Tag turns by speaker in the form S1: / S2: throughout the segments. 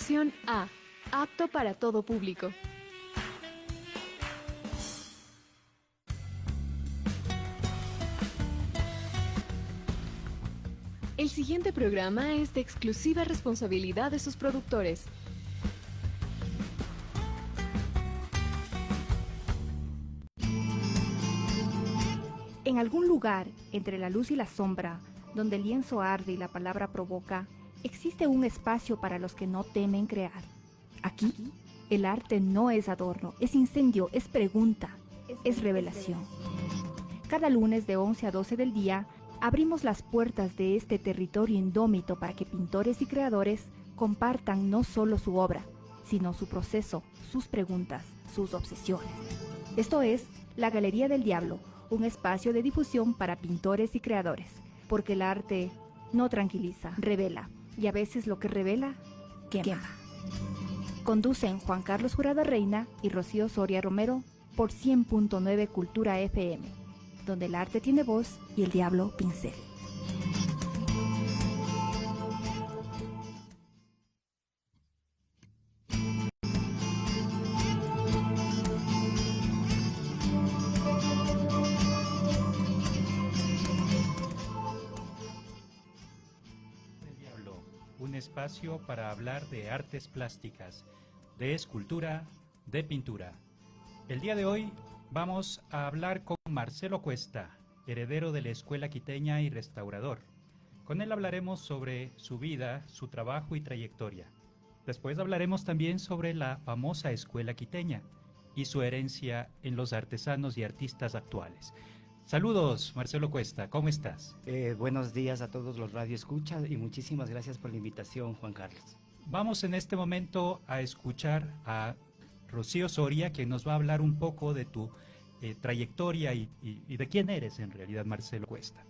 S1: Opción A. Apto para todo público. El siguiente programa es de exclusiva responsabilidad de sus productores.
S2: En algún lugar, entre la luz y la sombra, donde el lienzo arde y la palabra provoca, existe un espacio para los que no temen crear. Aquí, el arte no es adorno, es incendio, es pregunta, es revelación. Cada lunes de 11 a 12 del día, abrimos las puertas de este territorio indómito para que pintores y creadores compartan no solo su obra, sino su proceso, sus preguntas, sus obsesiones. Esto es La Galería del Diablo, un espacio de difusión para pintores y creadores, porque el arte no tranquiliza, revela, y a veces lo que revela, quema. Conducen Juan Carlos Jurado Reina y Rocío Soria Romero por 100.9 Cultura FM, donde el arte tiene voz y el diablo pincel.
S3: Un espacio para hablar de artes plásticas, de escultura, de pintura. El día de hoy vamos a hablar con Marcelo Cuesta, heredero de la Escuela Quiteña y restaurador. Con él hablaremos sobre su vida, su trabajo y trayectoria. Después hablaremos también sobre la famosa Escuela Quiteña y su herencia en los artesanos y artistas actuales. Saludos, Marcelo Cuesta, ¿cómo estás?
S4: Buenos días a todos los radioescuchas y muchísimas gracias por la invitación, Juan Carlos.
S3: Vamos en este momento a escuchar a Rocío Soria, quien nos va a hablar un poco de tu trayectoria y de quién eres en realidad, Marcelo Cuesta.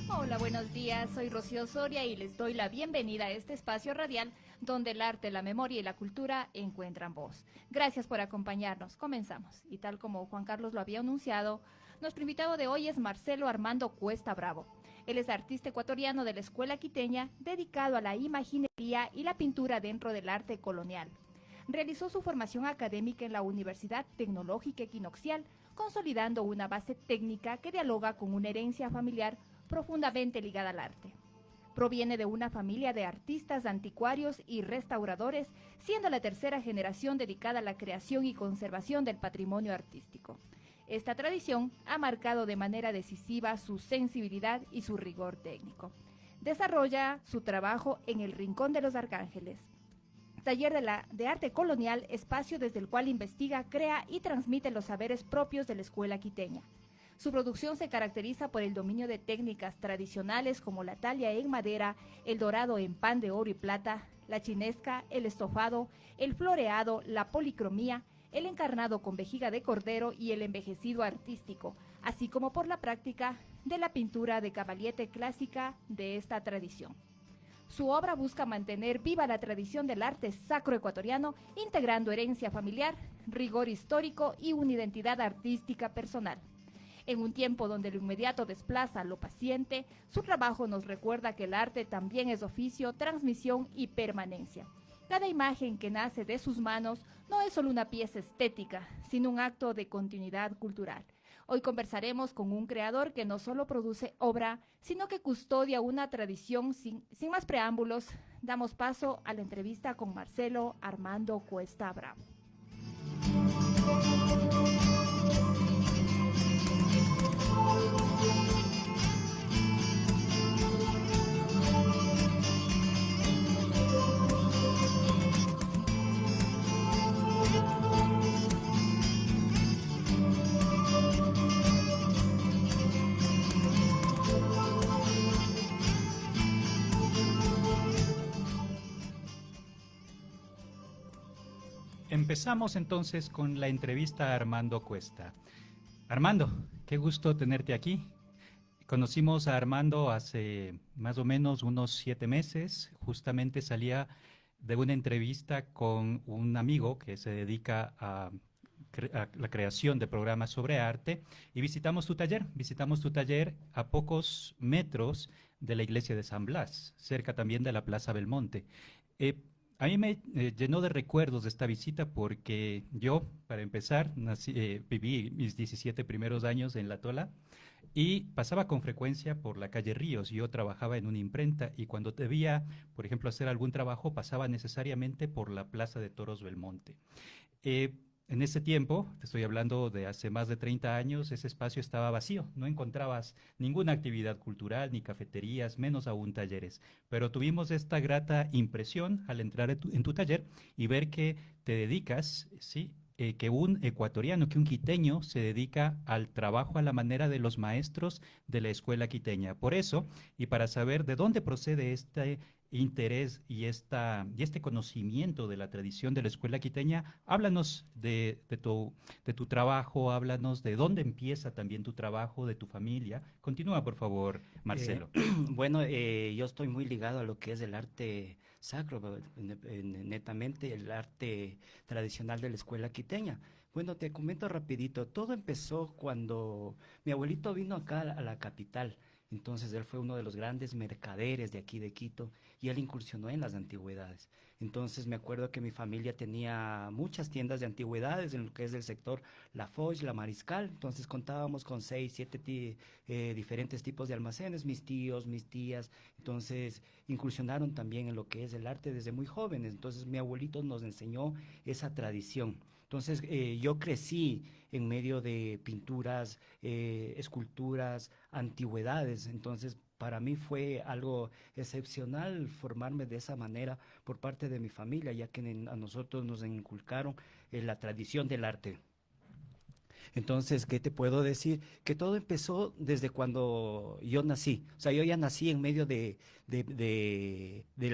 S5: Hola, buenos días, soy Rocío Soria y les doy la bienvenida a este espacio radial donde el arte, la memoria y la cultura encuentran voz. Gracias por acompañarnos, comenzamos. Y tal como Juan Carlos lo había anunciado, nuestro invitado de hoy es Marcelo Armando Cuesta Bravo. Él es artista ecuatoriano de la Escuela Quiteña, dedicado a la imaginería y la pintura dentro del arte colonial. Realizó su formación académica en la Universidad Tecnológica Equinoccial, consolidando una base técnica que dialoga con una herencia familiar profundamente ligada al arte. Proviene de una familia de artistas anticuarios y restauradores, siendo la tercera generación dedicada a la creación y conservación del patrimonio artístico. Esta tradición ha marcado de manera decisiva su sensibilidad y su rigor técnico. Desarrolla su trabajo en el Rincón de los Arcángeles, taller de arte colonial, espacio desde el cual investiga, crea y transmite los saberes propios de la Escuela Quiteña. Su producción se caracteriza por el dominio de técnicas tradicionales como la talla en madera, el dorado en pan de oro y plata, la chinesca, el estofado, el floreado, la policromía, el encarnado con vejiga de cordero y el envejecido artístico, así como por la práctica de la pintura de caballete clásica de esta tradición. Su obra busca mantener viva la tradición del arte sacro ecuatoriano, integrando herencia familiar, rigor histórico y una identidad artística personal. En un tiempo donde lo inmediato desplaza lo paciente, su trabajo nos recuerda que el arte también es oficio, transmisión y permanencia. Cada imagen que nace de sus manos no es solo una pieza estética, sino un acto de continuidad cultural. Hoy conversaremos con un creador que no solo produce obra, sino que custodia una tradición. Sin más preámbulos, damos paso a la entrevista con Marcelo Armando Cuesta Bravo.
S3: Empezamos entonces con la entrevista a Armando Cuesta. Armando, qué gusto tenerte aquí. Conocimos a Armando hace más o menos unos 7 meses. Justamente salía de una entrevista con un amigo que se dedica a la creación de programas sobre arte y visitamos tu taller a pocos metros de la iglesia de San Blas, cerca también de la Plaza Belmonte. A mí me llenó de recuerdos de esta visita porque yo, para empezar, viví mis 17 primeros años en La Tola y pasaba con frecuencia por la calle Ríos. Yo trabajaba en una imprenta y cuando debía, por ejemplo, hacer algún trabajo, pasaba necesariamente por la Plaza de Toros Belmonte. Eh, en ese tiempo, te estoy hablando de hace más de 30 años, ese espacio estaba vacío, no encontrabas ninguna actividad cultural, ni cafeterías, menos aún talleres. Pero tuvimos esta grata impresión al entrar en tu taller y ver que te dedicas, ¿sí? Que un ecuatoriano, que un quiteño se dedica al trabajo a la manera de los maestros de la escuela quiteña. Por eso, y para saber de dónde procede este interés y este conocimiento de la tradición de la escuela quiteña, háblanos de tu trabajo, háblanos de dónde empieza también tu trabajo, de tu familia. Continúa, por favor, Marcelo.
S4: Bueno, yo estoy muy ligado a lo que es el arte sacro, netamente el arte tradicional de la escuela quiteña. Bueno, te comento rapidito, todo empezó cuando mi abuelito vino acá a la capital. Entonces él fue uno de los grandes mercaderes de aquí de Quito y él incursionó en las antigüedades. Entonces me acuerdo que mi familia tenía muchas tiendas de antigüedades en lo que es el sector La Foch, La Mariscal. Entonces contábamos con 6, 7 diferentes tipos de almacenes, mis tíos, mis tías. Entonces incursionaron también en lo que es el arte desde muy jóvenes. Entonces mi abuelito nos enseñó esa tradición. Entonces yo crecí en medio de pinturas, esculturas, antigüedades. Entonces para mí fue algo excepcional formarme de esa manera por parte de mi familia, ya que a nosotros nos inculcaron la tradición del arte. Entonces, ¿qué te puedo decir? Que todo empezó desde cuando yo nací. O sea, yo ya nací en medio del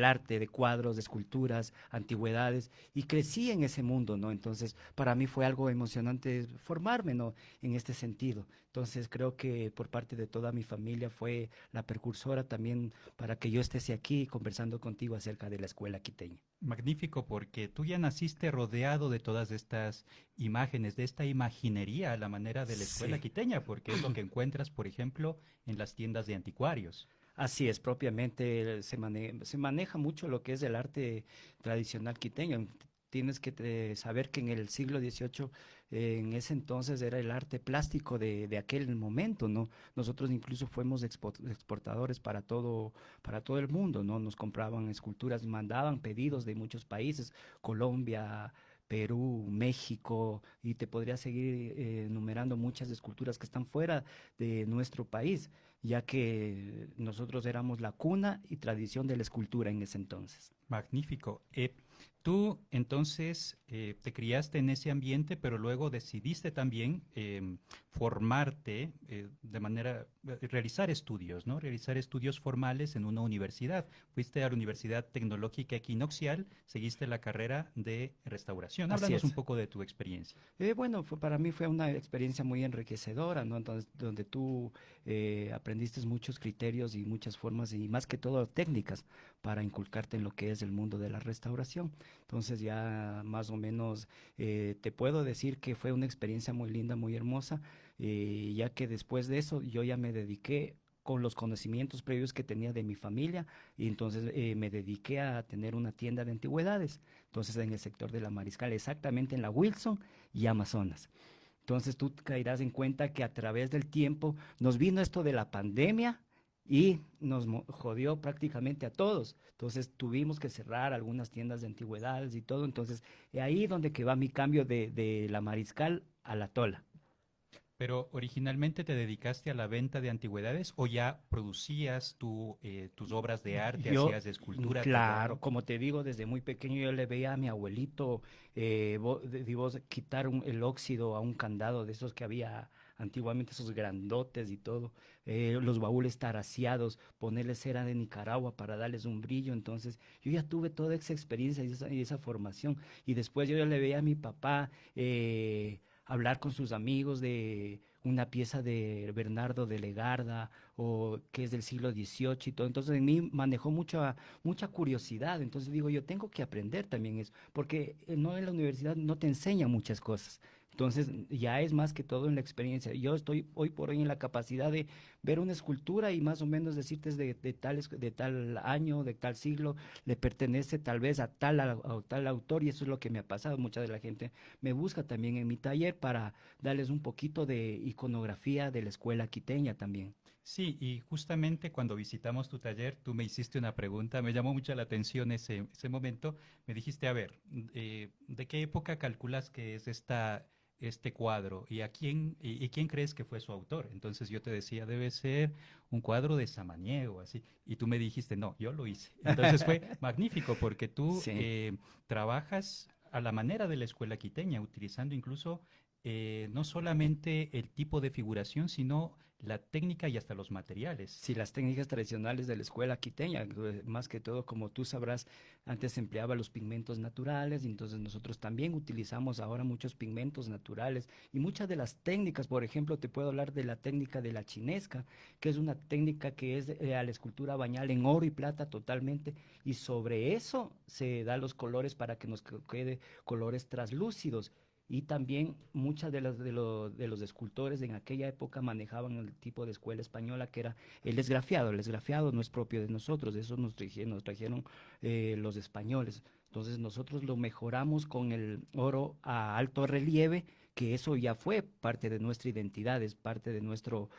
S4: arte, de cuadros, de esculturas, antigüedades, y crecí en ese mundo, ¿no? Entonces, para mí fue algo emocionante formarme, ¿no? En este sentido. Entonces, creo que por parte de toda mi familia fue la precursora también para que yo esté aquí conversando contigo acerca de la escuela quiteña.
S3: Magnífico, porque tú ya naciste rodeado de todas estas imágenes, de esta imaginería a la manera de la escuela
S4: Sí.
S3: quiteña, porque es lo que encuentras, por ejemplo, en las tiendas de anticuarios.
S4: Así es, propiamente se maneja mucho lo que es el arte tradicional quiteño. Tienes que saber que en el siglo XVIII, en ese entonces era el arte plástico de aquel momento, ¿no? Nosotros incluso fuimos exportadores para todo el mundo, ¿no? Nos compraban esculturas, mandaban pedidos de muchos países, Colombia, Perú, México, y te podría seguir enumerando muchas esculturas que están fuera de nuestro país, ya que nosotros éramos la cuna y tradición de la escultura en ese entonces.
S3: Magnífico. Tú entonces te criaste en ese ambiente, pero luego decidiste también formarte de manera, realizar estudios, ¿no? Realizar estudios formales en una universidad. Fuiste a la Universidad Tecnológica Equinoccial, seguiste la carrera de restauración.
S4: Así
S3: Háblanos un
S4: es.
S3: poco de tu experiencia.
S4: Bueno, para mí fue una experiencia muy enriquecedora, ¿no? Entonces, donde tú aprendiste muchos criterios y muchas formas y más que todo técnicas para inculcarte en lo que es el mundo de la restauración. Entonces ya más o menos te puedo decir que fue una experiencia muy linda, muy hermosa, ya que después de eso yo ya me dediqué con los conocimientos previos que tenía de mi familia y entonces me dediqué a tener una tienda de antigüedades, entonces en el sector de la Mariscal, exactamente en la Wilson y Amazonas. Entonces tú caerás en cuenta que a través del tiempo nos vino esto de la pandemia y nos jodió prácticamente a todos. Entonces tuvimos que cerrar algunas tiendas de antigüedades y todo. Entonces ahí donde que va mi cambio de la Mariscal a la Tola.
S3: Pero originalmente te dedicaste a la venta de antigüedades o ya producías tus obras de arte,
S4: Yo,
S3: hacías escultura,
S4: claro,
S3: tallado.
S4: como te digo, desde muy pequeño yo le veía a mi abuelito quitar el óxido a un candado de esos que había antiguamente, esos grandotes y todo, los baúles taraciados, ponerle cera de Nicaragua para darles un brillo. Entonces, yo ya tuve toda esa experiencia y esa formación. Y después yo ya le veía a mi papá hablar con sus amigos de una pieza de Bernardo de Legarda o que es del siglo XVIII y todo. Entonces en mí manejó mucha curiosidad. Entonces digo, yo tengo que aprender también eso, porque no en la universidad no te enseñan muchas cosas. Entonces ya es más que todo en la experiencia. Yo estoy hoy por hoy en la capacidad de ver una escultura y más o menos decirte es de tal año, de tal siglo, le pertenece tal vez a tal autor, y eso es lo que me ha pasado. Mucha de la gente me busca también en mi taller para darles un poquito de iconografía de la escuela quiteña también.
S3: Sí, y justamente cuando visitamos tu taller, tú me hiciste una pregunta, me llamó mucho la atención ese momento. Me dijiste, a ver, ¿de qué época calculas que es este cuadro? ¿Y y quién crees que fue su autor? Entonces yo te decía, debe ser un cuadro de Samaniego, así. Y tú me dijiste, no, yo lo hice. Entonces fue magnífico porque tú
S4: Sí.
S3: trabajas a la manera de la escuela quiteña, utilizando incluso no solamente el tipo de figuración, sino la técnica y hasta los materiales.
S4: Sí, las técnicas tradicionales de la escuela quiteña, más que todo, como tú sabrás, antes se empleaba los pigmentos naturales, y entonces nosotros también utilizamos ahora muchos pigmentos naturales y muchas de las técnicas. Por ejemplo, te puedo hablar de la técnica de la chinesca, que es una técnica que es a la escultura bañal en oro y plata totalmente, y sobre eso se da los colores para que nos quede colores traslúcidos. Y también muchas de los escultores en aquella época manejaban el tipo de escuela española que era el esgrafiado. El esgrafiado no es propio de nosotros, eso nos trajeron los españoles. Entonces nosotros lo mejoramos con el oro a alto relieve, que eso ya fue parte de nuestra identidad, es parte de nuestro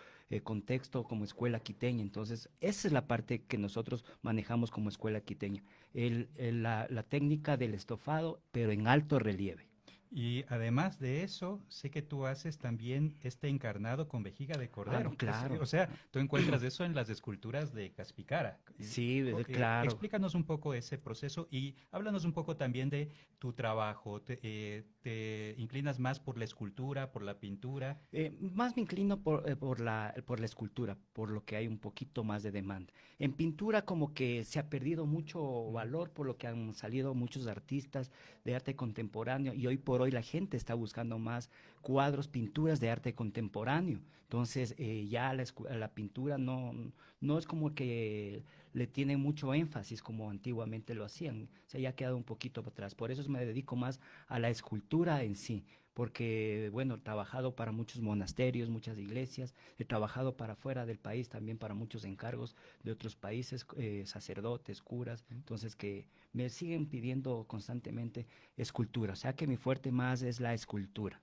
S4: contexto como escuela quiteña. Entonces esa es la parte que nosotros manejamos como escuela quiteña, la técnica del estofado, pero en alto relieve.
S3: Y además de eso, sé que tú haces también este encarnado con vejiga de
S4: Ah, no,
S3: cordero.
S4: claro.
S3: O sea, tú encuentras eso en las esculturas de Caspicara.
S4: Sí, claro.
S3: Explícanos un poco ese proceso y háblanos un poco también de tu trabajo. ¿Te inclinas más por la escultura, por la pintura?
S4: Más me inclino por la escultura, por lo que hay un poquito más de demanda. En pintura como que se ha perdido mucho
S3: Ujú.
S4: valor por lo que han salido muchos artistas de arte contemporáneo, y hoy por hoy la gente está buscando más cuadros, pinturas de arte contemporáneo. Entonces ya a la pintura no es como que le tienen mucho énfasis como antiguamente lo hacían. Se ya ha quedado un poquito atrás. Por eso me dedico más a la escultura en sí, porque, bueno, he trabajado para muchos monasterios, muchas iglesias, he trabajado para fuera del país también para muchos encargos de otros países, sacerdotes, curas, entonces que me siguen pidiendo constantemente escultura, o sea que mi fuerte más es la escultura.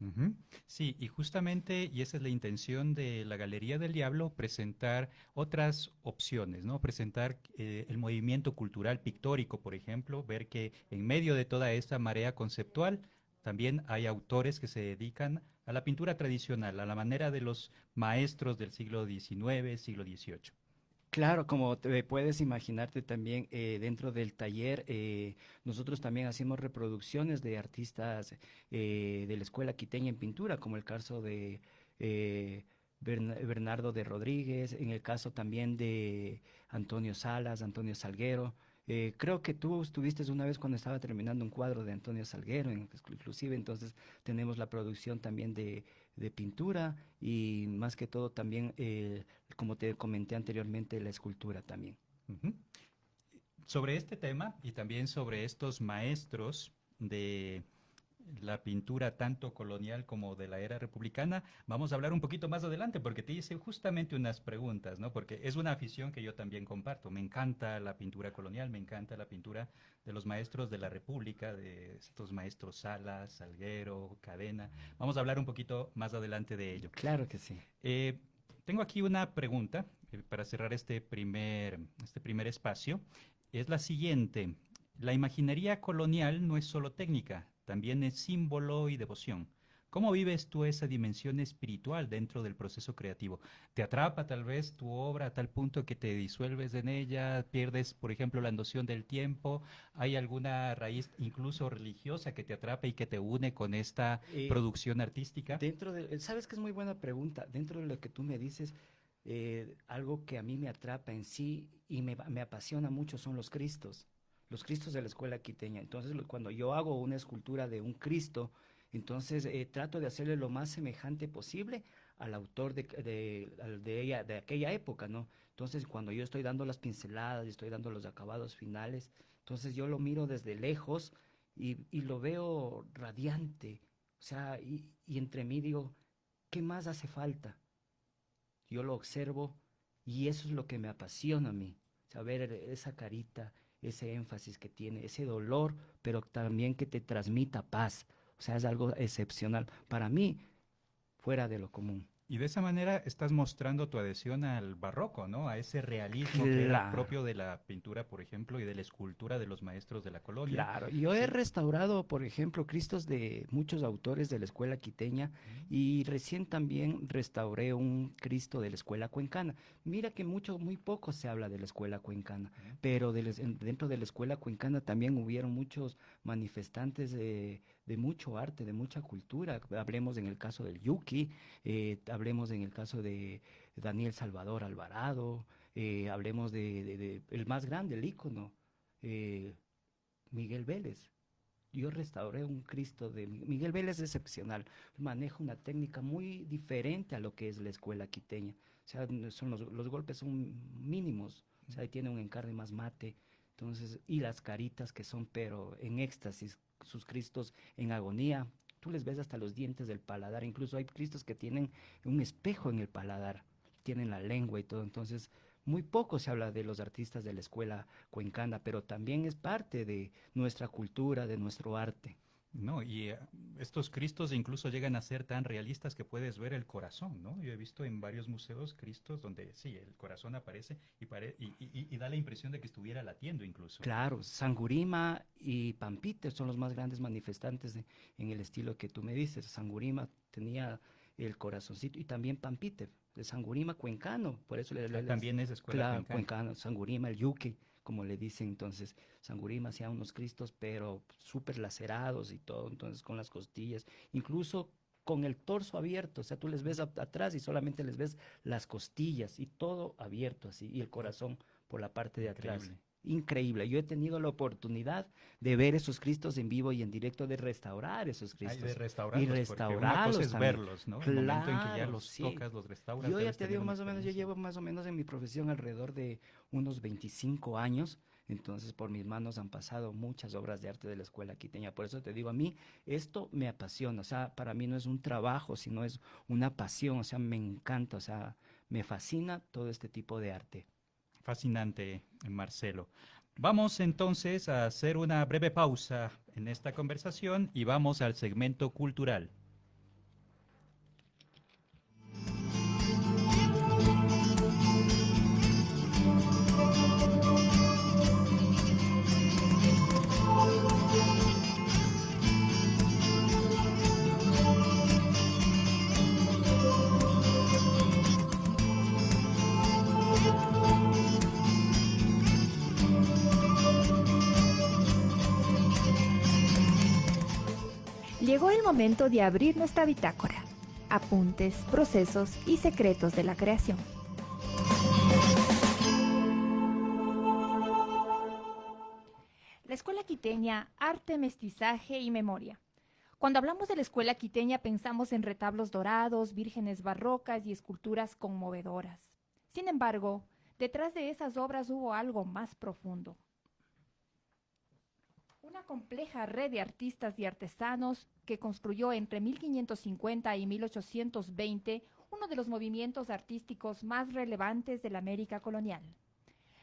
S3: Ujú. Sí, y justamente, y esa es la intención de la Galería del Diablo, presentar otras opciones, ¿no? Presentar el movimiento cultural pictórico, por ejemplo, ver que en medio de toda esta marea conceptual, también hay autores que se dedican a la pintura tradicional, a la manera de los maestros del siglo XIX, siglo XVIII.
S4: Claro, como te puedes imaginarte también dentro del taller, nosotros también hacemos reproducciones de artistas de la Escuela Quiteña en Pintura, como el caso de eh, Bernardo de Rodríguez, en el caso también de Antonio Salas, Antonio Salguero. Creo que tú estuviste una vez cuando estaba terminando un cuadro de Antonio Salguero, inclusive, entonces tenemos la producción también de pintura, y más que todo también como te comenté anteriormente, la escultura también.
S3: Ujú. Sobre este tema y también sobre estos maestros de la pintura tanto colonial como de la era republicana, vamos a hablar un poquito más adelante porque te hice justamente unas preguntas, ¿no? Porque es una afición que yo también comparto. Me encanta la pintura colonial, me encanta la pintura de los maestros de la República, de estos maestros Salas, Salguero, Cadena. Vamos a hablar un poquito más adelante de ello.
S4: Claro que sí.
S3: Eh, Tengo aquí una pregunta para cerrar este primer espacio. Es la siguiente. La imaginería colonial no es solo técnica, también es símbolo y devoción. ¿Cómo vives tú esa dimensión espiritual dentro del proceso creativo? ¿Te atrapa tal vez tu obra a tal punto que te disuelves en ella, pierdes, por ejemplo, la noción del tiempo? ¿Hay alguna raíz incluso religiosa que te atrapa y que te une con esta
S4: Eh,
S3: producción artística?
S4: sabes que es muy buena pregunta. Dentro de lo que tú me dices, algo que a mí me atrapa en sí y me apasiona mucho son los Cristos de la escuela quiteña. Entonces, cuando yo hago una escultura de un Cristo, entonces trato de hacerle lo más semejante posible al autor de aquella época, ¿no? Entonces, cuando yo estoy dando las pinceladas y estoy dando los acabados finales, entonces yo lo miro desde lejos y lo veo radiante. O sea, y entre mí digo, ¿qué más hace falta? yo lo observo y eso es lo que me apasiona a mí, saber esa carita, ese énfasis que tiene, ese dolor, pero también que te transmita paz. O sea, es algo excepcional. Para mí, fuera de lo común.
S3: Y de esa manera estás mostrando tu adhesión al barroco, ¿no? A ese realismo que era
S4: Claro.
S3: propio de la pintura, por ejemplo, y de la escultura de los maestros de la colonia.
S4: Claro, yo he
S3: Sí.
S4: restaurado, por ejemplo, Cristos de muchos autores de la escuela quiteña y recién también restauré un Cristo de la escuela cuencana. Mira que muy poco se habla de la escuela cuencana, pero dentro de la escuela cuencana también hubieron muchos manifestantes de mucho arte, de mucha cultura. Hablemos en el caso del Yuki, hablemos en el caso de Daniel Salvador Alvarado, hablemos de el más grande, el ícono. Miguel Vélez. Yo restauré un Cristo de Miguel Vélez, es excepcional. Maneja una técnica muy diferente a lo que es la escuela quiteña. O sea, son los golpes son mínimos. O sea, tiene un encarne más mate. Entonces, y las caritas que son, pero en éxtasis, sus Cristos en agonía. Tú les ves hasta los dientes del paladar. Incluso hay Cristos que tienen un espejo en el paladar. Tienen la lengua y todo. Entonces, muy poco se habla de los artistas de la escuela cuencana, pero también es parte de nuestra cultura, de nuestro arte.
S3: No, y estos Cristos incluso llegan a ser tan realistas que puedes ver el corazón, ¿no? Yo he visto en varios museos Cristos donde sí, el corazón aparece y da la impresión de que estuviera latiendo incluso.
S4: Claro, Sangurima y Pampite son los más grandes manifestantes en el estilo que tú me dices. Sangurima tenía el corazoncito y también Pampite, el Sangurima cuencano, por eso
S3: También es escuela
S4: claro,
S3: cuencana.
S4: cuencano, Sangurima, el Yuki, como le dicen. Entonces, Sangurima hacía unos cristos, pero súper lacerados y todo, entonces con las costillas, incluso con el torso abierto, o sea, tú les ves atrás y solamente les ves las costillas y todo abierto así, y el corazón por la parte de atrás.
S3: Increíble.
S4: Increíble. Yo he tenido la oportunidad de ver esos Cristos en vivo y en directo, de restaurar esos
S3: Ay,
S4: Cristos.
S3: de
S4: Y
S3: restaurarlos, porque una cosa
S4: restaurarlos
S3: es
S4: también.
S3: verlos, ¿no? El momento en que ya
S4: Claro,
S3: los
S4: sí.
S3: tocas, los restauras,
S4: Yo ya
S3: debes
S4: te
S3: tener
S4: digo
S3: una
S4: más o menos, yo
S3: experiencia.
S4: llevo más o menos en mi profesión alrededor de unos 25 años, entonces por mis manos han pasado muchas obras de arte de la escuela quiteña. Por eso te digo, a mí esto me apasiona, o sea, para mí no es un trabajo, sino es una pasión, o sea, me encanta, o sea, me fascina todo este tipo de arte.
S3: Fascinante, Marcelo. Vamos entonces a hacer una breve pausa en esta conversación y vamos al segmento cultural.
S2: Llegó el momento de abrir nuestra bitácora. Apuntes, procesos y secretos de la creación. La escuela quiteña, arte, mestizaje y memoria. Cuando hablamos de la escuela quiteña pensamos en retablos dorados, vírgenes barrocas y esculturas conmovedoras. Sin embargo, detrás de esas obras hubo algo más profundo. Una compleja red de artistas y artesanos que construyó entre 1550 y 1820 uno de los movimientos artísticos más relevantes de la América colonial.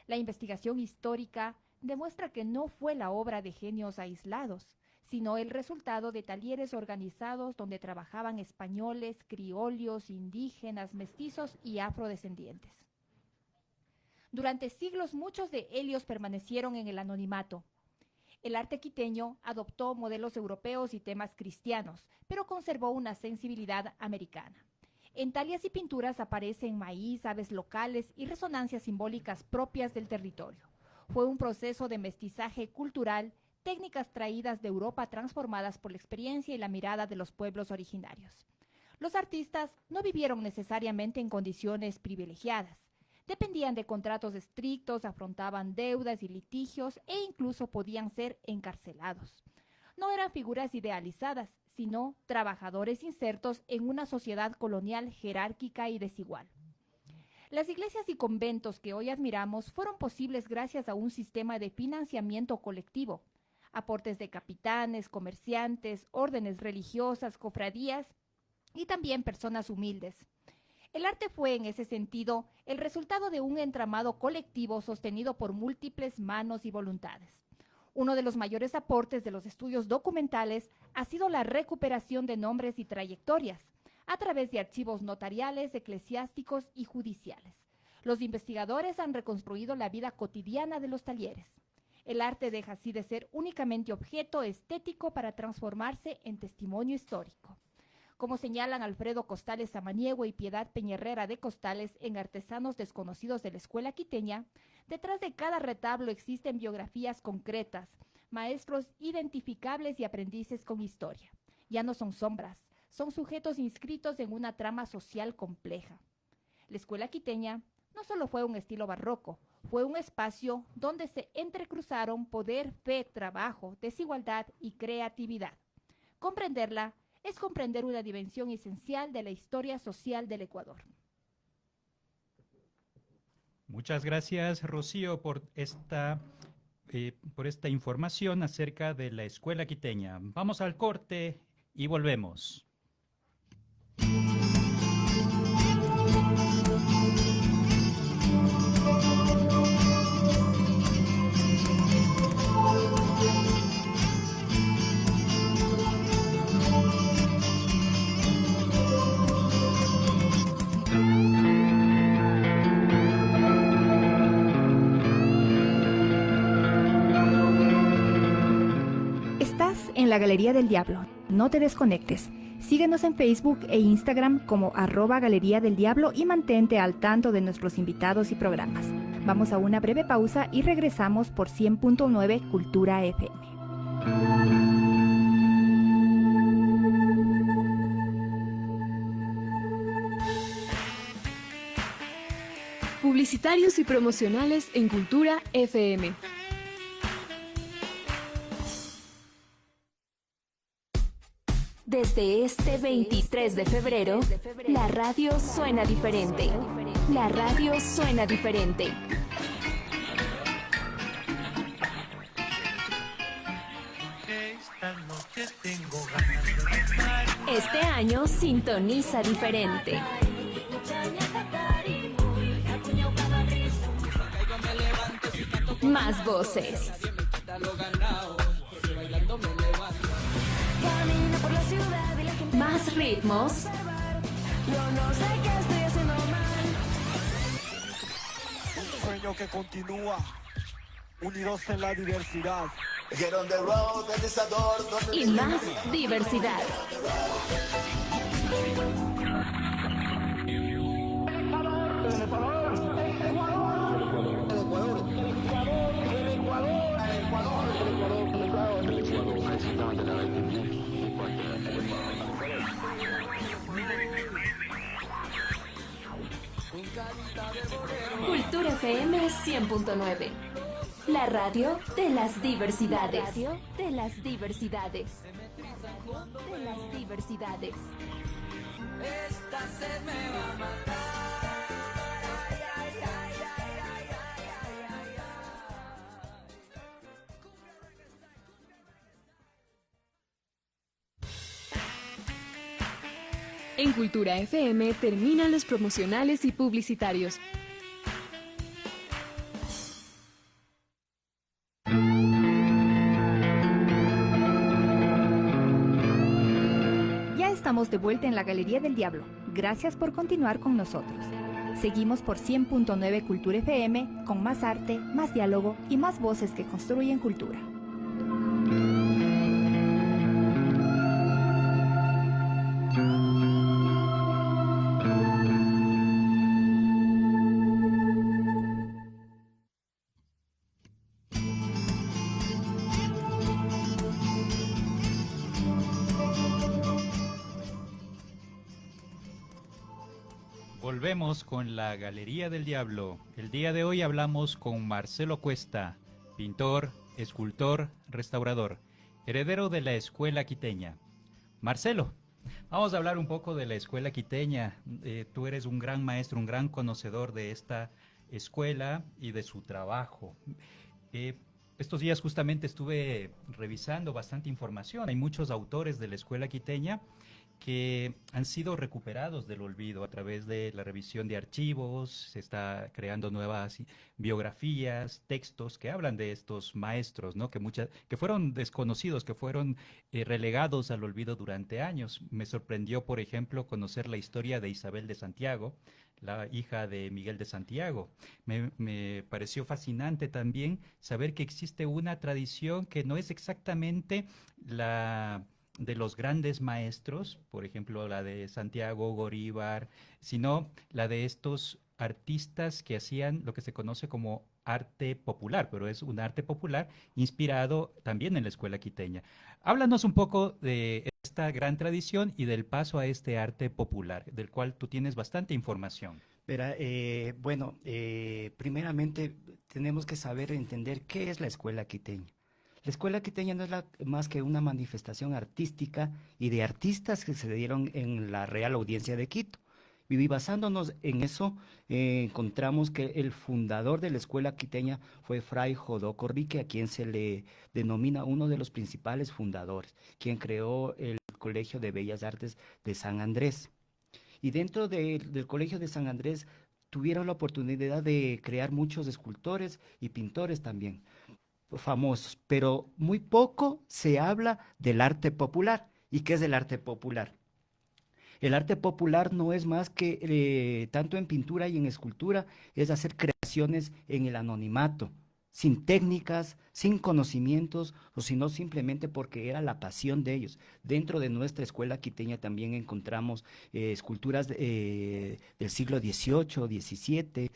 S2: La investigación histórica demuestra que no fue la obra de genios aislados, sino el resultado de talleres organizados donde trabajaban españoles, criollos, indígenas, mestizos y afrodescendientes. Durante siglos muchos de ellos permanecieron en el anonimato. El arte quiteño adoptó modelos europeos y temas cristianos, pero conservó una sensibilidad americana. En tallas y pinturas aparecen maíz, aves locales y resonancias simbólicas propias del territorio. Fue un proceso de mestizaje cultural, técnicas traídas de Europa transformadas por la experiencia y la mirada de los pueblos originarios. Los artistas no vivieron necesariamente en condiciones privilegiadas. Dependían de contratos estrictos, afrontaban deudas y litigios e incluso podían ser encarcelados. No eran figuras idealizadas, sino trabajadores insertos en una sociedad colonial jerárquica y desigual. Las iglesias y conventos que hoy admiramos fueron posibles gracias a un sistema de financiamiento colectivo, aportes de capitanes, comerciantes, órdenes religiosas, cofradías y también personas humildes.
S5: El arte fue, en ese sentido, el resultado de un entramado colectivo sostenido por múltiples manos y voluntades. Uno de los mayores aportes de los estudios documentales ha sido la recuperación de nombres y trayectorias a través de archivos notariales, eclesiásticos y judiciales. Los investigadores han reconstruido la vida cotidiana de los talleres. El arte deja así de ser únicamente objeto estético para transformarse en testimonio histórico. Como señalan Alfredo Costales Samaniego y Piedad Peñerrera de Costales en Artesanos Desconocidos de la Escuela Quiteña, detrás de cada retablo existen biografías concretas, maestros identificables y aprendices con historia. Ya no son sombras, son sujetos inscritos en una trama social compleja. La Escuela Quiteña no solo fue un estilo barroco, fue un espacio donde se entrecruzaron poder, fe, trabajo, desigualdad y creatividad. Comprenderla es comprender una dimensión esencial de la historia social del Ecuador.
S3: Muchas gracias, Rocío, por esta información acerca de la Escuela Quiteña. Vamos al corte y volvemos.
S2: En la Galería del Diablo. No te desconectes. Síguenos en Facebook e Instagram como @Galería del Diablo y mantente al tanto de nuestros invitados y programas. Vamos a una breve pausa y regresamos por 100.9 Cultura FM.
S1: Publicitarios y promocionales en Cultura FM.
S6: Desde este 23 de febrero, la radio suena diferente. La radio suena diferente. Este año sintoniza diferente. Más voces. Más ritmos. Yo no sé qué estoy haciendo mal.
S7: Un sueño que continúa, unidos en la diversidad.
S6: Y más diversidad. Cultura FM 100.9. La radio de las diversidades. La radio de las diversidades. De las diversidades. Esta sed me va a matar.
S1: En Cultura FM terminan los promocionales y publicitarios.
S2: Ya estamos de vuelta en la Galería del Diablo. Gracias por continuar con nosotros. Seguimos por 100.9 Cultura FM con más arte, más diálogo y más voces que construyen cultura.
S3: Volvemos con la Galería del Diablo. El día de hoy hablamos con Marcelo Cuesta, pintor, escultor, restaurador, heredero de la Escuela Quiteña. Marcelo, vamos a hablar un poco de la Escuela Quiteña. Tú eres un gran maestro, un gran conocedor de esta escuela y de su trabajo. Estos días justamente estuve revisando bastante información. Hay muchos autores de la Escuela Quiteña que han sido recuperados del olvido a través de la revisión de archivos, se está creando nuevas biografías, textos que hablan de estos maestros, ¿no? Que fueron desconocidos, que fueron relegados al olvido durante años. Me sorprendió, por ejemplo, conocer la historia de Isabel de Santiago, la hija de Miguel de Santiago. Me pareció fascinante también saber que existe una tradición que no es exactamente la de los grandes maestros, por ejemplo, la de Santiago, Goríbar, sino la de estos artistas que hacían lo que se conoce como arte popular, pero es un arte popular inspirado también en la escuela quiteña. Háblanos un poco de esta gran tradición y del paso a este arte popular, del cual tú tienes bastante información.
S4: Verá, primeramente tenemos que saber entender qué es la escuela quiteña. La escuela quiteña no es más que una manifestación artística y de artistas que se dieron en la Real Audiencia de Quito. Y basándonos en eso, encontramos que el fundador de la escuela quiteña fue Fray Jodó Corrique, a quien se le denomina uno de los principales fundadores, quien creó el Colegio de Bellas Artes de San Andrés. Y dentro del Colegio de San Andrés tuvieron la oportunidad de crear muchos escultores y pintores también famosos, pero muy poco se habla del arte popular. ¿Y qué es el arte popular? El arte popular no es más que, tanto en pintura y en escultura, es hacer creaciones en el anonimato, sin técnicas, sin conocimientos, o sino simplemente porque era la pasión de ellos. Dentro de nuestra escuela quiteña también encontramos esculturas del siglo XVIII, XVII,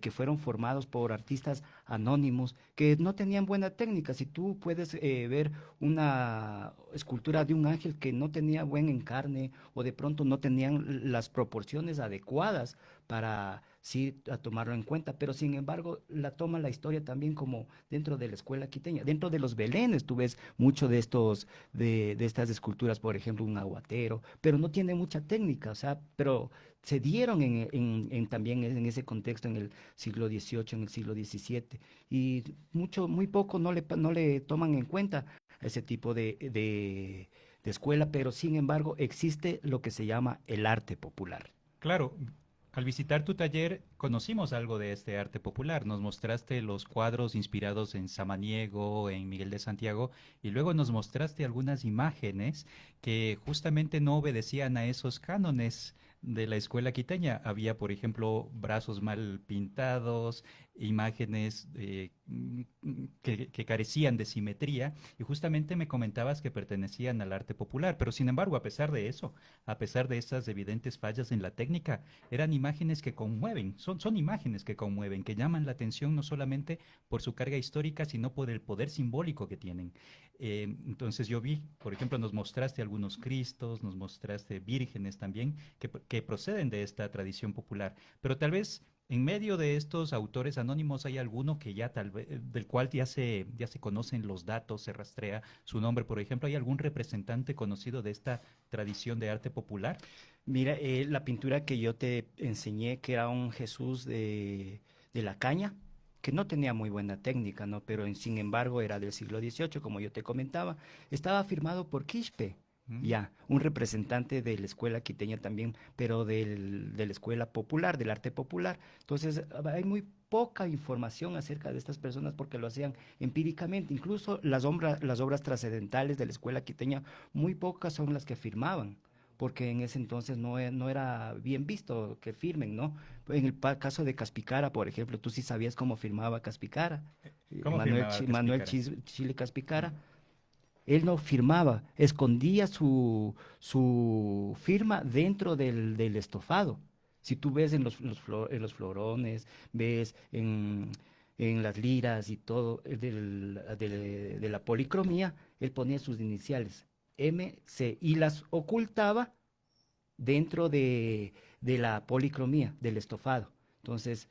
S4: que fueron formados por artistas anónimos que no tenían buena técnica. Si tú puedes ver una escultura de un ángel que no tenía buen encarne o de pronto no tenían las proporciones adecuadas para sí a tomarlo en cuenta, pero sin embargo la toma la historia también como dentro de la escuela quiteña. Dentro de los belenes tú ves mucho de de estas esculturas, por ejemplo, un aguatero, pero no tiene mucha técnica, o sea, pero se dieron también en ese contexto en el siglo XVIII, en el siglo XVII, y muy poco no le toman en cuenta ese tipo de escuela, pero sin embargo existe lo que se llama el arte popular.
S3: Claro, al visitar tu taller conocimos algo de este arte popular. Nos mostraste los cuadros inspirados en Samaniego, en Miguel de Santiago, y luego nos mostraste algunas imágenes que justamente no obedecían a esos cánones de la escuela quiteña. Había, por ejemplo, brazos mal pintados, imágenes que carecían de simetría, y justamente me comentabas que pertenecían al arte popular, pero sin embargo, a pesar de eso, a pesar de esas evidentes fallas en la técnica, eran imágenes que conmueven, son imágenes que conmueven, que llaman la atención no solamente por su carga histórica, sino por el poder simbólico que tienen. Entonces yo vi, por ejemplo, nos mostraste algunos cristos, nos mostraste vírgenes también, que proceden de esta tradición popular, pero tal vez en medio de estos autores anónimos hay alguno que ya tal vez, del cual ya se conocen los datos, se rastrea su nombre, por ejemplo. ¿Hay algún representante conocido de esta tradición de arte popular?
S4: Mira, la pintura que yo te enseñé, que era un Jesús de la caña, que no tenía muy buena técnica, ¿no? Pero sin embargo era del siglo XVIII, como yo te comentaba, estaba firmado por Quispe. Ya, un representante de la escuela quiteña también, pero de la escuela popular, del arte popular. Entonces, hay muy poca información acerca de estas personas porque lo hacían empíricamente. Incluso las obras trascendentales de la escuela quiteña, muy pocas son las que firmaban, porque en ese entonces no era bien visto que firmen, ¿no? En el caso de Caspicara, por ejemplo, tú sí sabías cómo firmaba Caspicara.
S3: ¿Cómo firmaba
S4: Manuel
S3: Caspicara?
S4: Chile Caspicara. Él no firmaba, escondía su firma dentro del estofado. Si tú ves en en los florones, ves en las liras y todo de la policromía, él ponía sus iniciales, M, C, y las ocultaba dentro de la policromía, del estofado. Entonces,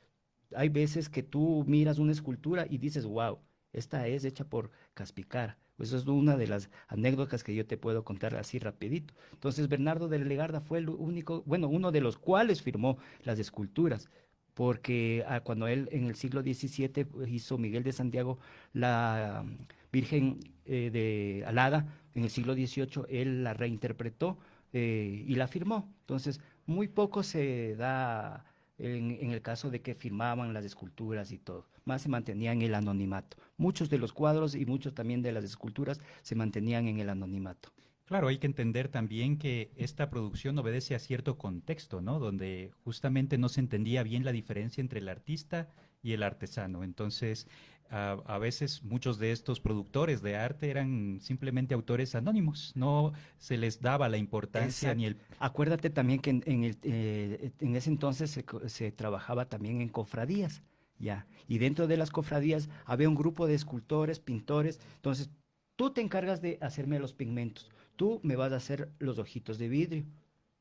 S4: hay veces que tú miras una escultura y dices, wow, esta es hecha por Caspicara. Pues eso es una de las anécdotas que yo te puedo contar así rapidito. Entonces, Bernardo de Legarda fue el único, bueno, uno de los cuales firmó las esculturas, porque cuando él en el siglo XVII hizo Miguel de Santiago la Virgen de Alada, en el siglo XVIII él la reinterpretó y la firmó. Entonces, muy poco se da en el caso de que firmaban las esculturas y todo, más se mantenía en el anonimato. Muchos de los cuadros y muchos también de las esculturas se mantenían en el anonimato.
S3: Claro, hay que entender también que esta producción obedece a cierto contexto, ¿no? Donde justamente no se entendía bien la diferencia entre el artista y el artesano. Entonces, a veces muchos de estos productores de arte eran simplemente autores anónimos, no se les daba la importancia
S4: Exacto.
S3: ni el...
S4: Acuérdate también que en ese entonces se trabajaba también en cofradías, ya. Y dentro de las cofradías había un grupo de escultores, pintores. Entonces, tú te encargas de hacerme los pigmentos, tú me vas a hacer los ojitos de vidrio,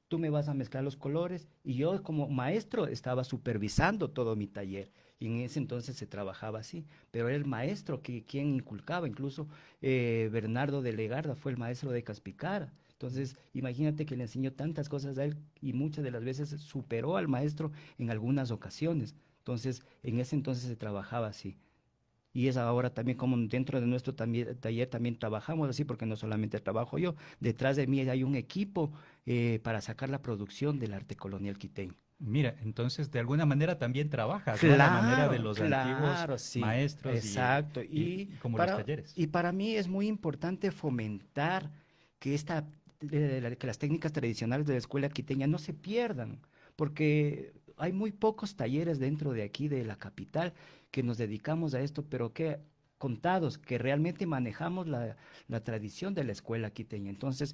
S4: tú me vas a mezclar los colores y yo como maestro estaba supervisando todo mi taller. Y en ese entonces se trabajaba así, pero era el maestro quien inculcaba, incluso Bernardo de Legarda fue el maestro de Caspicara. Entonces, imagínate que le enseñó tantas cosas a él y muchas de las veces superó al maestro en algunas ocasiones. Entonces, en ese entonces se trabajaba así. Y es ahora también como dentro de nuestro taller también trabajamos así, porque no solamente trabajo yo, detrás de mí hay un equipo para sacar la producción del arte colonial quiteño.
S3: Mira, entonces de alguna manera también trabajas, ¿no? A la manera de los antiguos
S4: Claro, sí,
S3: maestros
S4: exacto.
S3: y como los talleres.
S4: Y para mí es muy importante fomentar que que las técnicas tradicionales de la escuela quiteña no se pierdan, porque hay muy pocos talleres dentro de aquí, de la capital, que nos dedicamos a esto, pero que contados, que realmente manejamos la tradición de la escuela quiteña. Entonces,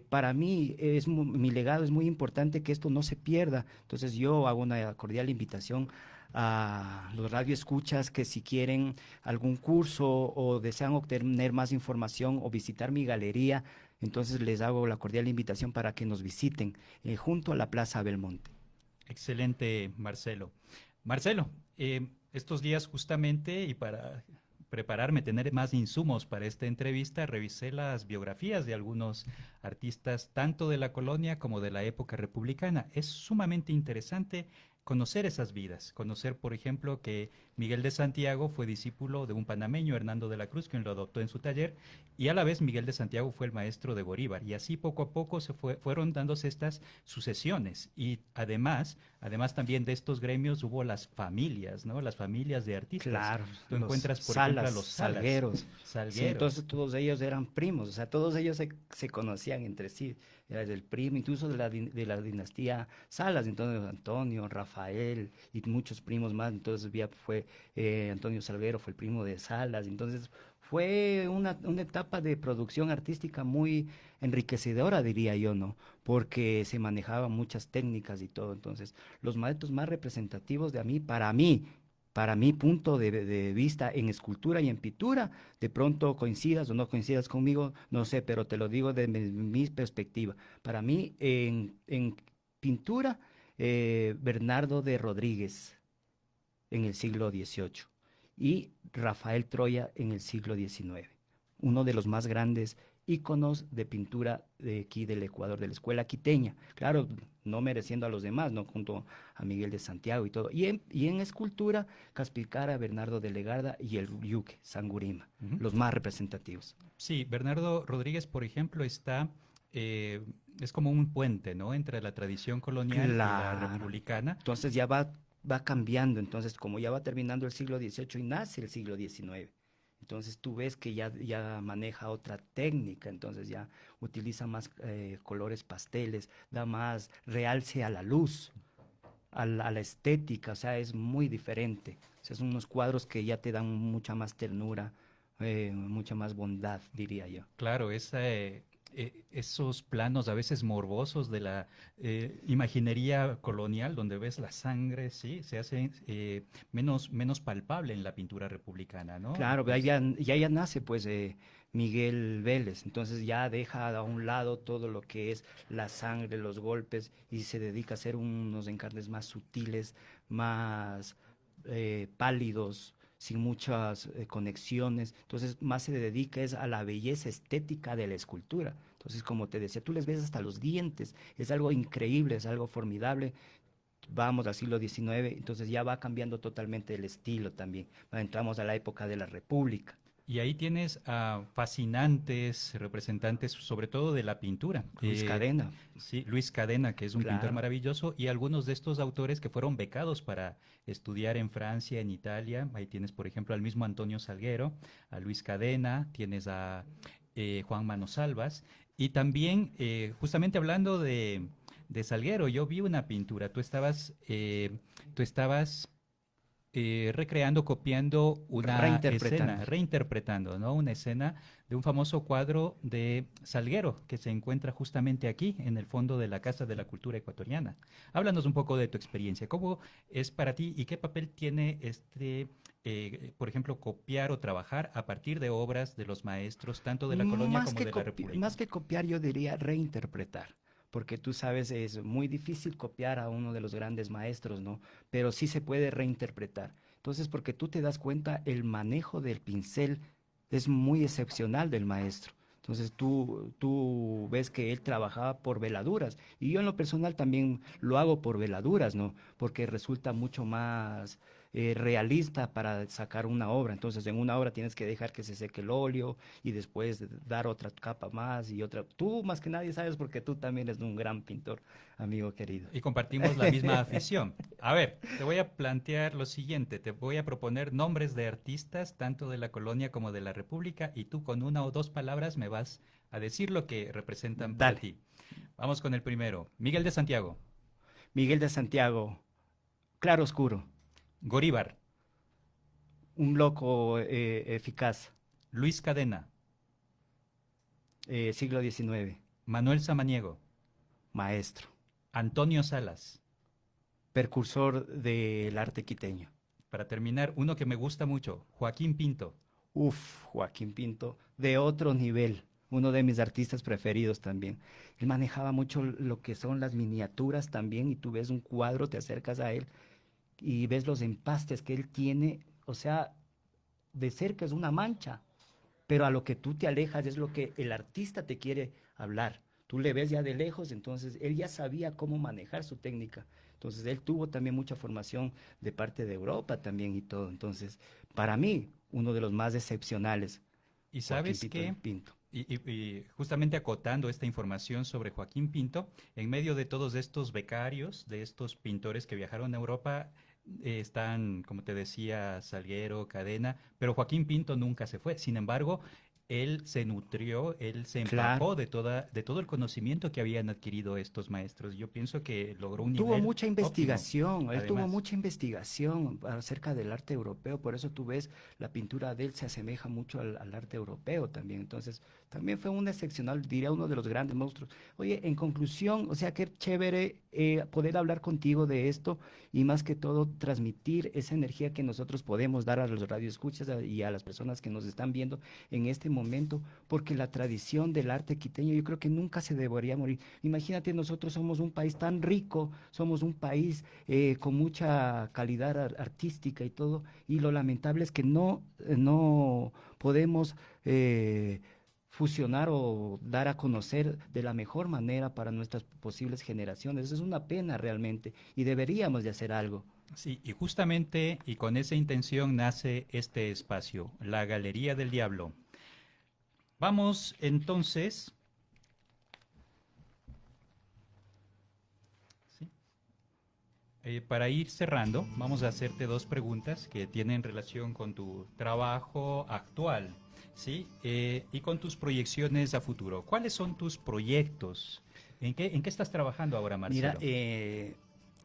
S4: para mí, mi legado es muy importante que esto no se pierda. Entonces, yo hago una cordial invitación a los radioescuchas que si quieren algún curso o desean obtener más información o visitar mi galería, entonces les hago la cordial invitación para que nos visiten junto a la Plaza Belmonte.
S3: Excelente, Marcelo. Marcelo, estos días justamente y para prepararme, tener más insumos para esta entrevista, revisé las biografías de algunos artistas, tanto de la colonia como de la época republicana. Es sumamente interesante conocer esas vidas, conocer, por ejemplo, que Miguel de Santiago fue discípulo de un panameño, Hernando de la Cruz, quien lo adoptó en su taller, y a la vez Miguel de Santiago fue el maestro de Bolívar, y así poco a poco fueron dándose estas sucesiones, y además también de estos gremios hubo las familias, ¿no? Las familias de artistas.
S4: Claro,
S3: Tú
S4: los
S3: encuentras, por
S4: Salas,
S3: ejemplo, a los Salas,
S4: Salgueros.
S3: Salgueros.
S4: Sí, entonces todos ellos eran primos, o sea, todos ellos se conocían entre sí. Era el primo, incluso de la dinastía Salas, entonces Antonio, Rafael y muchos primos más. Entonces ya fue Antonio Salguero, fue el primo de Salas. Entonces fue una etapa de producción artística muy enriquecedora, diría yo, ¿no? Porque se manejaban muchas técnicas y todo. Entonces, los maestros más representativos de a mí, para mi punto de vista en escultura y en pintura, de pronto coincidas o no coincidas conmigo, no sé, pero te lo digo de mi perspectiva. Para mí, en pintura, Bernardo de Rodríguez en el siglo XVIII y Rafael Troya en el siglo XIX, uno de los más grandes íconos de pintura de aquí del Ecuador, de la escuela quiteña, claro, no mereciendo a los demás, ¿no? Junto a Miguel de Santiago y todo. Y en escultura, Caspicara, Bernardo de Legarda y el Yuque, Sangurima, los más representativos.
S3: Sí, Bernardo Rodríguez, por ejemplo, es como un puente, ¿no? Entre la tradición colonial y la republicana.
S4: Entonces ya va cambiando, entonces como ya va terminando el siglo XVIII y nace el siglo XIX. Entonces tú ves que ya maneja otra técnica, entonces ya utiliza más colores pasteles, da más realce a la luz, a la estética, o sea, es muy diferente. O sea, son unos cuadros que ya te dan mucha más ternura, mucha más bondad, diría yo.
S3: Claro, esos planos a veces morbosos de la imaginería colonial, donde ves la sangre, sí, se hace menos palpable en la pintura republicana, ¿no?
S4: Claro, ya nace pues Miguel Vélez, entonces ya deja a un lado todo lo que es la sangre, los golpes y se dedica a hacer unos encarnes más sutiles, más pálidos, sin muchas conexiones, entonces más se dedica es a la belleza estética de la escultura. Entonces, como te decía, tú les ves hasta los dientes, es algo increíble, es algo formidable. Vamos al siglo XIX, entonces ya va cambiando totalmente el estilo también. Entramos a la época de la República.
S3: Y ahí tienes a fascinantes representantes, sobre todo de la pintura.
S4: Luis Cadena.
S3: Sí, Luis Cadena, que es un pintor
S4: Claro.
S3: maravilloso, y algunos de estos autores que fueron becados para estudiar en Francia, en Italia. Ahí tienes, por ejemplo, al mismo Antonio Salguero, a Luis Cadena, tienes a Juan Manos Salvas, y también, justamente hablando de Salguero, yo vi una pintura, tú estabas recreando, copiando una
S4: Reinterpretando.
S3: escena, reinterpretando, ¿no? Una escena de un famoso cuadro de Salguero que se encuentra justamente aquí, en el fondo de la Casa de la Cultura Ecuatoriana. Háblanos un poco de tu experiencia. ¿Cómo es para ti y qué papel tiene por ejemplo, copiar o trabajar a partir de obras de los maestros, tanto de la colonia como de la República?
S4: Más que copiar, yo diría reinterpretar, porque tú sabes, es muy difícil copiar a uno de los grandes maestros, ¿no? Pero sí se puede reinterpretar. Entonces, porque tú te das cuenta, el manejo del pincel es muy excepcional del maestro. Entonces tú ves que él trabajaba por veladuras y yo en lo personal también lo hago por veladuras, ¿no? Porque resulta mucho más realista para sacar una obra. Entonces en una obra tienes que dejar que se seque el óleo y después dar otra capa más y otra. Tú más que nadie sabes porque tú también eres un gran pintor, amigo querido.
S3: Y compartimos la misma afición. A ver, te voy a plantear lo siguiente, te voy a proponer nombres de artistas, tanto de la colonia como de la República, y tú con una o dos palabras me vas a decir lo que representan para
S4: Dale.
S3: ti. Vamos con el primero. Miguel de Santiago,
S4: Miguel de Santiago, claro oscuro,
S3: Goríbar,
S4: un loco eficaz,
S3: Luis Cadena,
S4: siglo XIX,
S3: Manuel Samaniego,
S4: maestro,
S3: Antonio Salas.
S4: precursor del arte quiteño.
S3: Para terminar, uno que me gusta mucho, Joaquín Pinto.
S4: Uf, Joaquín Pinto, de otro nivel, uno de mis artistas preferidos también. Él manejaba mucho lo que son las miniaturas también, y tú ves un cuadro, te acercas a él y ves los empastes que él tiene, o sea, de cerca es una mancha, pero a lo que tú te alejas es lo que el artista te quiere hablar. Tú le ves ya de lejos, entonces él ya sabía cómo manejar su técnica. Entonces él tuvo también mucha formación de parte de Europa también y todo. Entonces, para mí, uno de los más excepcionales,
S3: Y
S4: Joaquín
S3: sabes
S4: Pinto
S3: que,
S4: del Pinto.
S3: y justamente acotando esta información sobre Joaquín Pinto, en medio de todos estos becarios, de estos pintores que viajaron a Europa, están, como te decía, Salguero, Cadena, pero Joaquín Pinto nunca se fue. Sin embargo, él se nutrió, él se empapó
S4: Claro.
S3: de todo el conocimiento que habían adquirido estos maestros. Yo pienso que logró un
S4: Tuvo
S3: nivel
S4: mucha
S3: óptimo,
S4: investigación, él tuvo
S3: además.
S4: mucha investigación acerca del arte europeo, por eso tú ves la pintura de él se asemeja mucho al arte europeo también. Entonces, también fue un excepcional, diría uno de los grandes monstruos. Oye, en conclusión, o sea, qué chévere poder hablar contigo de esto y más que todo transmitir esa energía que nosotros podemos dar a los radioescuchas y a las personas que nos están viendo en este momento, porque la tradición del arte quiteño yo creo que nunca se debería morir. Imagínate, nosotros somos un país tan rico, somos un país con mucha calidad artística y todo, y lo lamentable es que no podemos fusionar o dar a conocer de la mejor manera para nuestras posibles generaciones. Es una pena realmente y deberíamos de hacer algo.
S3: Sí, y justamente y con esa intención nace este espacio, la Galería del Diablo. Vamos entonces, ¿sí? Para ir cerrando, vamos a hacerte dos preguntas que tienen relación con tu trabajo actual, ¿sí? Y con tus proyecciones a futuro. ¿Cuáles son tus proyectos? ¿En qué estás trabajando ahora, Marcelo?
S4: Mira,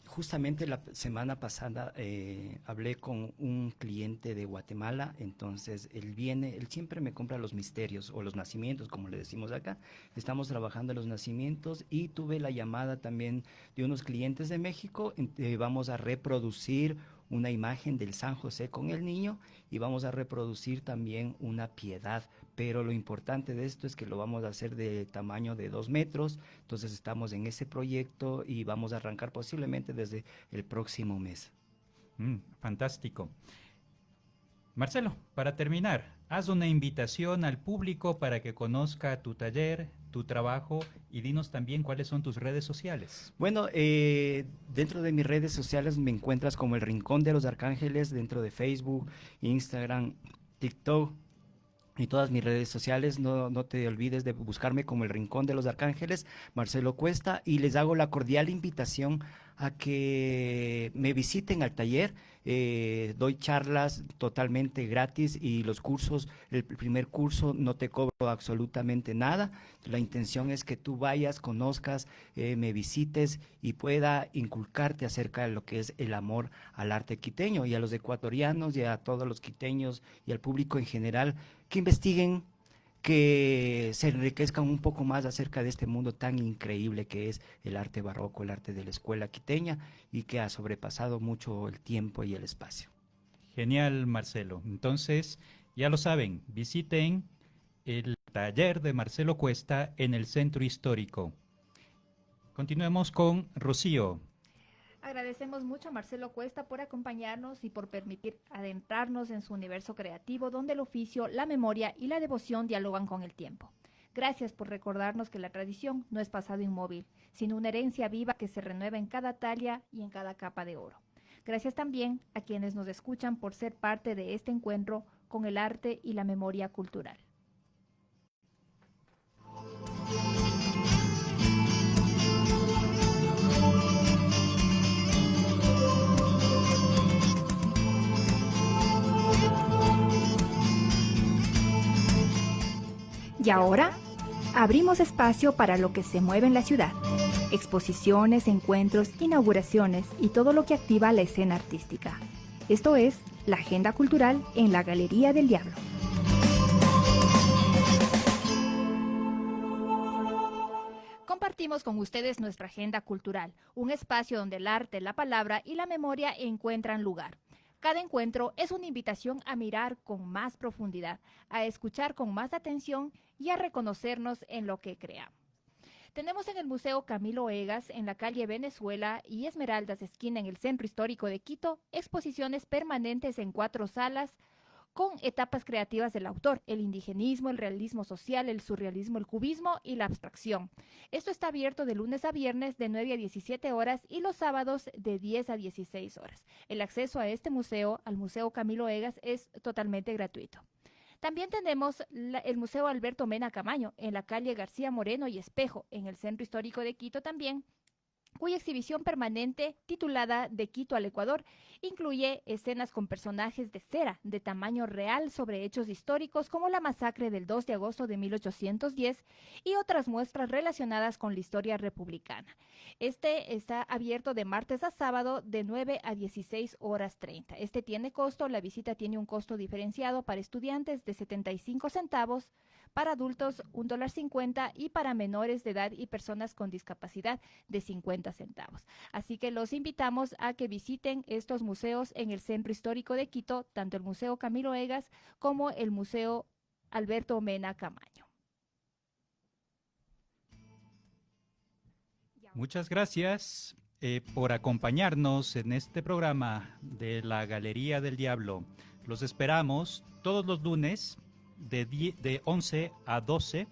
S4: justamente la semana pasada hablé con un cliente de Guatemala, entonces él siempre me compra los misterios o los nacimientos, como le decimos acá. Estamos trabajando en los nacimientos y tuve la llamada también de unos clientes de México. Vamos a reproducir una imagen del San José con el niño y vamos a reproducir también una piedad, pero lo importante de esto es que lo vamos a hacer de tamaño de 2 metros, entonces estamos en ese proyecto y vamos a arrancar posiblemente desde el próximo mes.
S3: Fantástico. Marcelo, para terminar, haz una invitación al público para que conozca tu taller, tu trabajo y dinos también cuáles son tus redes sociales.
S4: Bueno, dentro de mis redes sociales me encuentras como el Rincón de los Arcángeles dentro de Facebook, Instagram, TikTok y todas mis redes sociales. No te olvides de buscarme como El Rincón de los Arcángeles, Marcelo Cuesta, y les hago la cordial invitación a que me visiten al taller. Doy charlas totalmente gratis y los cursos, el primer curso no te cobro absolutamente nada. La intención es que tú vayas, conozcas, me visites y pueda inculcarte acerca de lo que es el amor al arte quiteño, y a los ecuatorianos y a todos los quiteños y al público en general que investiguen, que se enriquezcan un poco más acerca de este mundo tan increíble que es el arte barroco, el arte de la escuela quiteña, y que ha sobrepasado mucho el tiempo y el espacio.
S3: Genial, Marcelo. Entonces, ya lo saben, visiten el taller de Marcelo Cuesta en el Centro Histórico. Continuemos con Rocío.
S5: Agradecemos mucho a Marcelo Cuesta por acompañarnos y por permitir adentrarnos en su universo creativo, donde el oficio, la memoria y la devoción dialogan con el tiempo. Gracias por recordarnos que la tradición no es pasado inmóvil, sino una herencia viva que se renueva en cada talla y en cada capa de oro. Gracias también a quienes nos escuchan por ser parte de este encuentro con el arte y la memoria cultural.
S2: Y ahora, abrimos espacio para lo que se mueve en la ciudad. Exposiciones, encuentros, inauguraciones y todo lo que activa la escena artística. Esto es la agenda cultural en la Galería del Diablo.
S5: Compartimos con ustedes nuestra agenda cultural, un espacio donde el arte, la palabra y la memoria encuentran lugar. Cada encuentro es una invitación a mirar con más profundidad, a escuchar con más atención y a reconocernos en lo que creamos. Tenemos en el Museo Camilo Egas, en la calle Venezuela y Esmeraldas esquina en el Centro Histórico de Quito, exposiciones permanentes en 4 salas con etapas creativas del autor: el indigenismo, el realismo social, el surrealismo, el cubismo y la abstracción. Esto está abierto de lunes a viernes de 9 a 17 horas y los sábados de 10 a 16 horas. El acceso a este museo, al Museo Camilo Egas, es totalmente gratuito. También tenemos el Museo Alberto Mena Camaño, en la calle García Moreno y Espejo, en el Centro Histórico de Quito también, cuya exhibición permanente, titulada De Quito al Ecuador, incluye escenas con personajes de cera de tamaño real sobre hechos históricos como la masacre del 2 de agosto de 1810 y otras muestras relacionadas con la historia republicana. Este está abierto de martes a sábado de 9 a 16 horas 30. Este tiene costo, la visita tiene un costo diferenciado para estudiantes de 75 centavos, para adultos $1.50 y para menores de edad y personas con discapacidad de 50 centavos. Así que los invitamos a que visiten estos museos en el Centro Histórico de Quito, tanto el Museo Camilo Egas como el Museo Alberto Mena Camaño.
S3: Muchas gracias por acompañarnos en este programa de la Galería del Diablo. Los esperamos todos los lunes de 11 a 12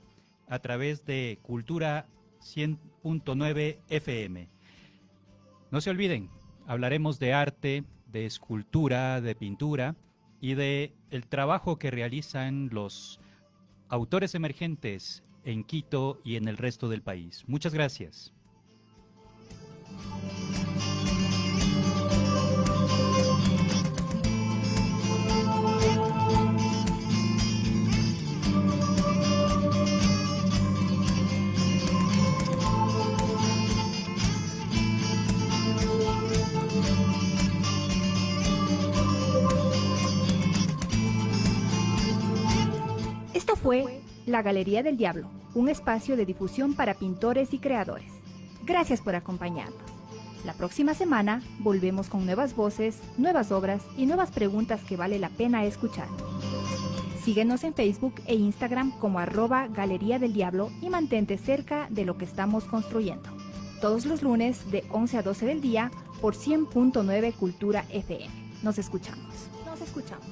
S3: a través de Cultura 100.9 FM. No se olviden, hablaremos de arte, de escultura, de pintura y de el trabajo que realizan los autores emergentes en Quito y en el resto del país. Muchas gracias.
S2: Esto fue La Galería del Diablo, un espacio de difusión para pintores y creadores. Gracias por acompañarnos. La próxima semana volvemos con nuevas voces, nuevas obras y nuevas preguntas que vale la pena escuchar. Síguenos en Facebook e Instagram como @Galería del Diablo y mantente cerca de lo que estamos construyendo. Todos los lunes de 11 a 12 del día por 100.9 Cultura FM. Nos escuchamos. Nos escuchamos.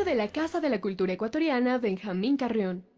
S1: secretario de la Casa de la Cultura Ecuatoriana, Benjamín Carrión.